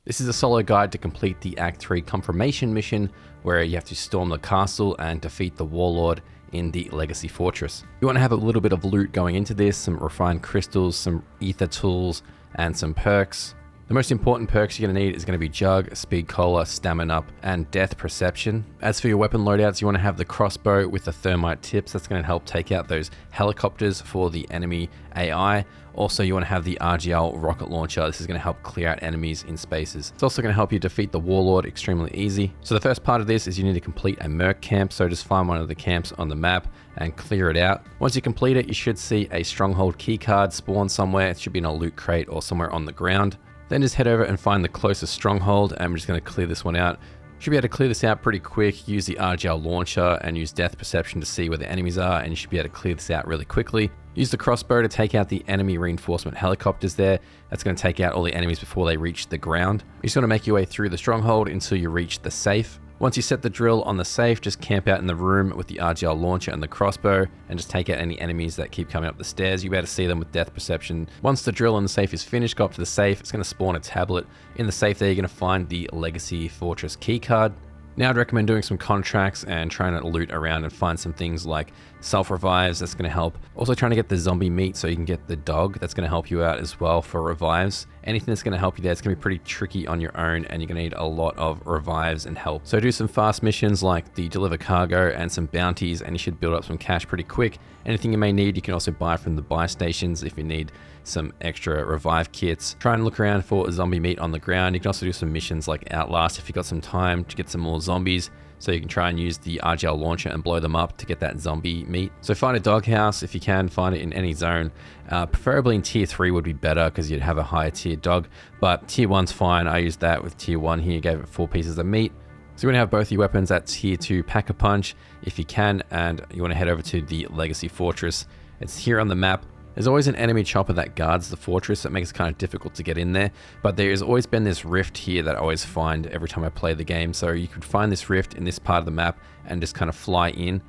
This is a solo guide to complete the Act 3 confirmation mission, where you have to storm the castle and defeat the Warlord in the Legacy Fortress. You want to have a little bit of loot going into this, some refined crystals, some ether tools, and some perks. The most important perks you're going to need is going to be Jug, Speed Cola, Stamina Up, and Death Perception. As for your weapon loadouts, you want to have the crossbow with the thermite tips. That's going to help take out those helicopters for the enemy AI. Also, you want to have the RGL rocket launcher. This is going to help clear out enemies in spaces. It's also going to help you defeat the Warlord extremely easy. So the first part of this is you need to complete a merc camp. So just find one of the camps on the map and clear it out. Once you complete it, you should see a stronghold keycard spawn somewhere. It should be in a loot crate or somewhere on the ground. Then just head over and find the closest stronghold, and we're just going to clear this one out. Should be able to clear this out pretty quick. Use the RGL launcher and use Death Perception to see where the enemies are, and you should be able to clear this out really quickly. Use the crossbow to take out the enemy reinforcement helicopters there. That's going to take out all the enemies before they reach the ground. You just want to make your way through the stronghold until you reach the safe. Once you set the drill on the safe, just camp out in the room with the RGL launcher and the crossbow and just take out any enemies that keep coming up the stairs. You'll be able to see them with Death Perception. Once the drill on the safe is finished, go up to the safe. It's going to spawn a tablet. In the safe there, you're going to find the Legacy Fortress keycard. Now I'd recommend doing some contracts and trying to loot around and find some things like self-revives. That's going to help. Also trying to get the zombie meat so you can get the dog. That's going to help you out as well for revives. Anything that's going to help you there, it's going to be pretty tricky on your own, and you're going to need a lot of revives and help. So do some fast missions like the deliver cargo and some bounties, and you should build up some cash pretty quick. Anything you may need, you can also buy from the buy stations if you need some extra revive kits. Try and look around for zombie meat on the ground. You can also do some missions like Outlast if you've got some time to get some more zombies. So you can try and use the RGL launcher and blow them up to get that zombie meat. So find a doghouse if you can, find it in any zone. Preferably in tier 3 would be better because you'd have a higher tier dog, but tier 1's fine. I used that with tier 1 here, gave it 4 pieces of meat. So you want to have both your weapons at tier 2 Pack-a-Punch if you can, and you want to head over to the Legacy Fortress. It's here on the map. There's always an enemy chopper that guards the fortress, that makes it kind of difficult to get in there, but there has always been this rift here that I always find every time I play the game. So you could find this rift in this part of the map and just kind of fly in.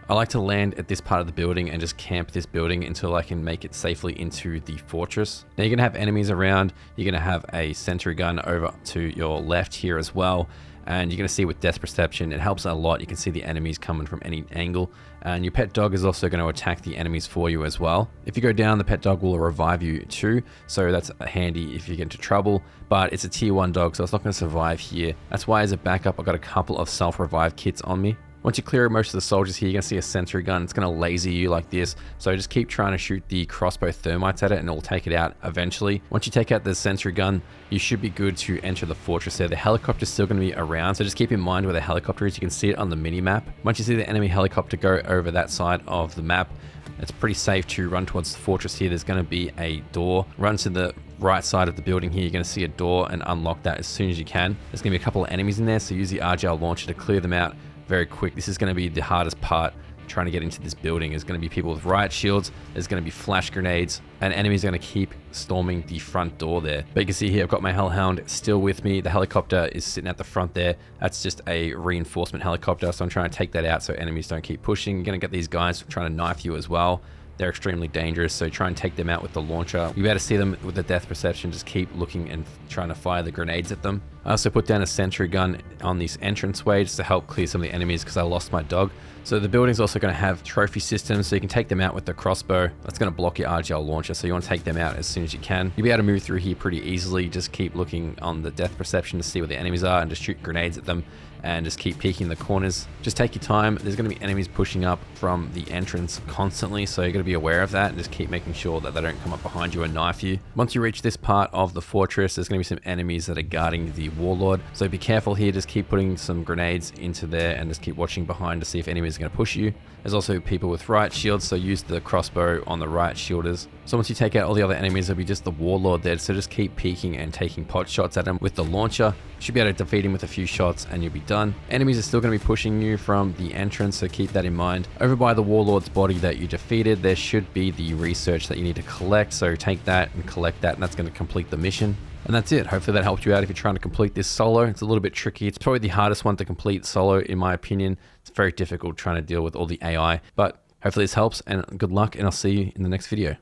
I like to land at this part of the building and just camp this building until I can make it safely into the fortress. Now you're going to have enemies around. You're going to have a sentry gun over to your left here as well. And you're going to see with Death Perception, it helps a lot. You can see the enemies coming from any angle. And your pet dog is also going to attack the enemies for you as well. If you go down, the pet dog will revive you too. So that's handy if you get into trouble. But it's a tier 1 dog, so it's not going to survive here. That's why as a backup, I've got a couple of self-revive kits on me. Once you clear most of the soldiers here, you're going to see a sentry gun. It's going to laser you like this. So just keep trying to shoot the crossbow thermites at it and it will take it out eventually. Once you take out the sentry gun, you should be good to enter the fortress there. The helicopter is still going to be around, so just keep in mind where the helicopter is. You can see it on the mini-map. Once you see the enemy helicopter go over that side of the map, it's pretty safe to run towards the fortress here. There's going to be a door. Run to the right side of the building here. You're going to see a door and unlock that as soon as you can. There's going to be a couple of enemies in there, so use the RGL launcher to clear them out very quick. This is going to be the hardest part. Trying to get into this building is going to be people with riot shields. There's going to be flash grenades, and enemies are going to keep storming the front door there. But you can see here I've got my hellhound still with me. The helicopter is sitting at the front there. That's just a reinforcement helicopter, so I'm trying to take that out so enemies don't keep pushing. You're going to get these guys trying to knife you as well. They're extremely dangerous, so try and take them out with the launcher. You better see them with the Death Perception. Just keep looking and trying to fire the grenades at them. I also put down a sentry gun on this entranceway just to help clear some of the enemies because I lost my dog. So the building's also going to have trophy systems, so you can take them out with the crossbow. That's going to block your RGL launcher, so you want to take them out as soon as you can. You'll be able to move through here pretty easily. Just keep looking on the Death Perception to see where the enemies are and just shoot grenades at them. And just keep peeking the corners. Just take your time. There's going to be enemies pushing up from the entrance constantly, so you're going to be aware of that and just keep making sure that they don't come up behind you and knife you. Once you reach this part of the fortress, there's going to be some enemies that are guarding the Warlord, so be careful here. Just keep putting some grenades into there and just keep watching behind to see if enemies are going to push you. There's also people with riot shields, so use the crossbow on the riot shielders. So once you take out all the other enemies, there'll be just the Warlord there, so just keep peeking and taking pot shots at him with the launcher. You should be able to defeat him with a few shots and you'll be done. Enemies are still going to be pushing you from the entrance, so keep that in mind. Over by the Warlord's body that you defeated, there should be the research that you need to collect, so take that and collect that, and that's going to complete the mission. And that's it. Hopefully that helped you out if you're trying to complete this solo. It's a little bit tricky. It's probably the hardest one to complete solo, in my opinion. It's very difficult trying to deal with all the AI, but hopefully this helps, and good luck, and I'll see you in the next video.